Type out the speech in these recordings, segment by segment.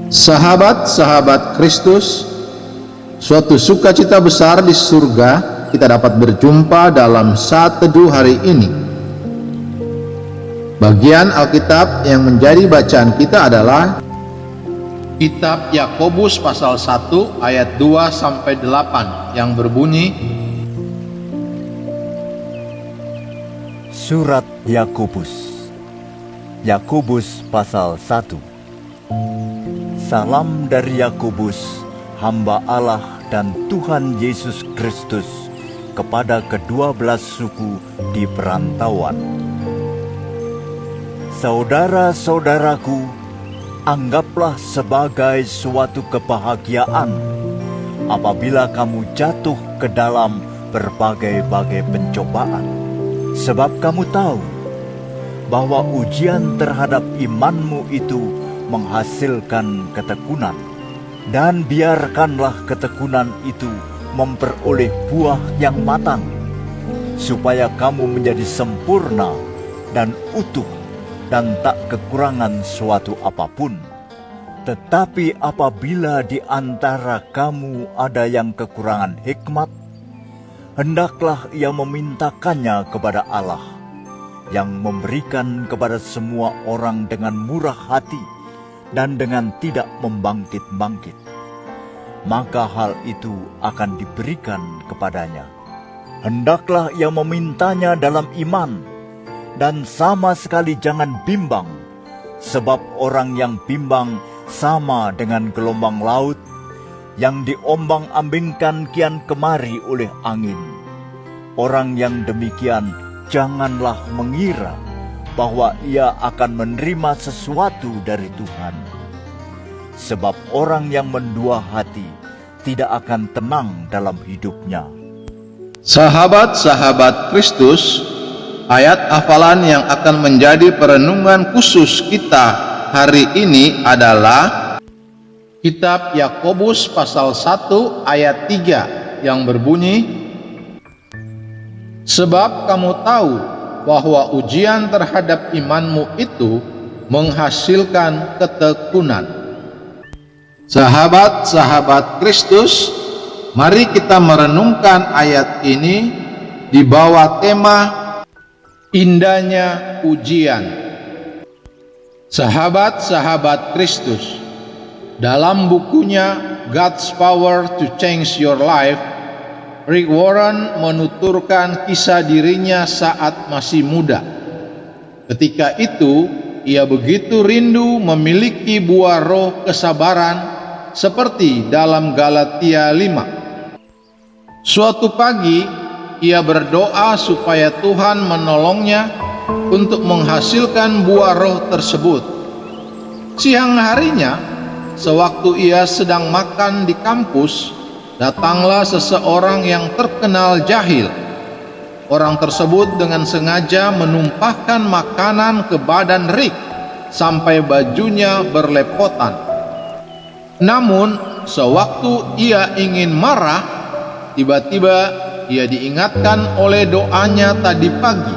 Sahabat-sahabat Kristus, suatu sukacita besar di surga kita dapat berjumpa dalam saat teduh hari ini. Bagian Alkitab yang menjadi bacaan kita adalah Kitab Yakobus pasal 1 ayat 2-8 yang berbunyi, Surat Yakobus pasal 1. Salam dari Yakobus, hamba Allah dan Tuhan Yesus Kristus, kepada ke-12 suku di perantauan. Saudara-saudaraku, anggaplah sebagai suatu kebahagiaan apabila kamu jatuh ke dalam berbagai-bagai pencobaan, sebab kamu tahu bahwa ujian terhadap imanmu itu menghasilkan ketekunan, dan biarkanlah ketekunan itu memperoleh buah yang matang, supaya kamu menjadi sempurna dan utuh dan tak kekurangan suatu apapun. Tetapi apabila di antara kamu ada yang kekurangan hikmat, hendaklah ia memintakannya kepada Allah, yang memberikan kepada semua orang dengan murah hati dan dengan tidak membangkit-bangkit, maka hal itu akan diberikan kepadanya. Hendaklah ia memintanya dalam iman, dan sama sekali jangan bimbang, sebab orang yang bimbang sama dengan gelombang laut yang diombang-ambingkan kian kemari oleh angin. Orang yang demikian janganlah mengira bahwa ia akan menerima sesuatu dari Tuhan. Sebab orang yang mendua hati tidak akan tenang dalam hidupnya. Sahabat-sahabat Kristus, ayat hafalan yang akan menjadi perenungan khusus kita hari ini adalah Kitab Yakobus pasal 1 ayat 3 yang berbunyi, sebab kamu tahu bahwa ujian terhadap imanmu itu menghasilkan ketekunan. Sahabat-sahabat Kristus, mari kita merenungkan ayat ini di bawah tema indahnya ujian. Sahabat-sahabat Kristus, dalam bukunya God's Power to Change Your Life, Rick Warren menuturkan kisah dirinya saat masih muda. Ketika itu, ia begitu rindu memiliki buah roh kesabaran seperti dalam Galatia 5. Suatu pagi, ia berdoa supaya Tuhan menolongnya untuk menghasilkan buah roh tersebut. Siang harinya, sewaktu ia sedang makan di kampus, datanglah seseorang yang terkenal jahil. Orang tersebut dengan sengaja menumpahkan makanan ke badan Rick sampai bajunya berlepotan. Namun, sewaktu ia ingin marah, tiba-tiba ia diingatkan oleh doanya tadi pagi.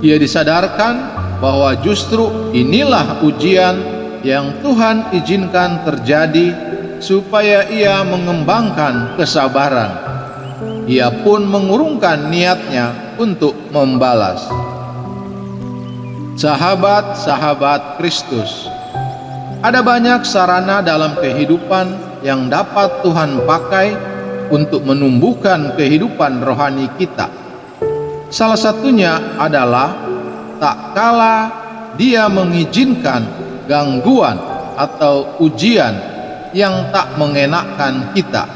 Ia disadarkan bahwa justru inilah ujian yang Tuhan izinkan terjadi supaya ia mengembangkan kesabaran. Ia pun mengurungkan niatnya untuk membalas. Sahabat-sahabat Kristus, ada banyak sarana dalam kehidupan yang dapat Tuhan pakai untuk menumbuhkan kehidupan rohani kita. Salah satunya adalah tak kala Dia mengizinkan gangguan atau ujian yang tak mengenakkan kita.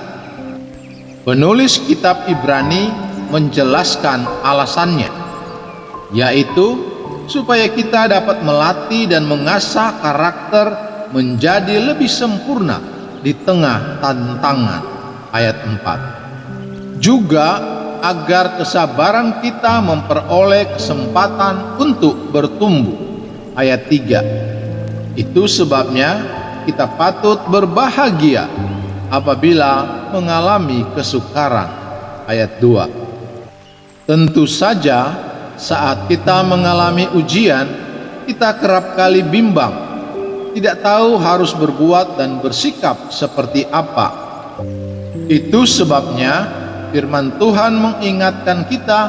Penulis kitab Ibrani menjelaskan alasannya, yaitu supaya kita dapat melatih dan mengasah karakter menjadi lebih sempurna di tengah tantangan. Ayat 4. Juga agar kesabaran kita memperoleh kesempatan untuk bertumbuh. Ayat 3. Itu sebabnya kita patut berbahagia apabila mengalami kesukaran. Ayat 2. Tentu saja saat kita mengalami ujian, kita kerap kali bimbang tidak tahu harus berbuat dan bersikap seperti apa. Itu sebabnya firman Tuhan mengingatkan kita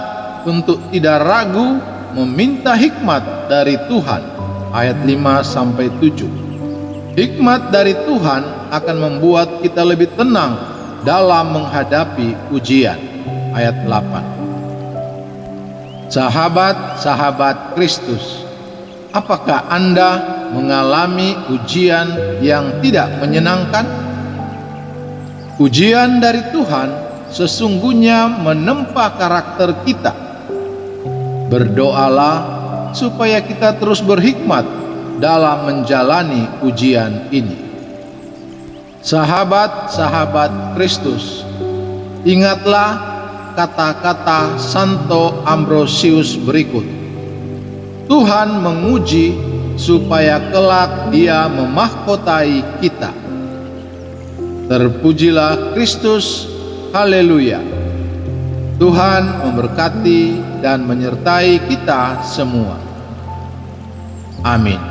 untuk tidak ragu meminta hikmat dari Tuhan. Ayat 5-7. Hikmat dari Tuhan akan membuat kita lebih tenang dalam menghadapi ujian. Ayat 8. Sahabat-sahabat Kristus, apakah Anda mengalami ujian yang tidak menyenangkan? Ujian dari Tuhan sesungguhnya menempa karakter kita. Berdoalah supaya kita terus berhikmat dalam menjalani ujian ini. Sahabat-sahabat Kristus, ingatlah kata-kata Santo Ambrosius berikut. Tuhan menguji supaya kelak Dia memahkotai kita. Terpujilah Kristus, haleluya. Tuhan memberkati dan menyertai kita semua. Amin.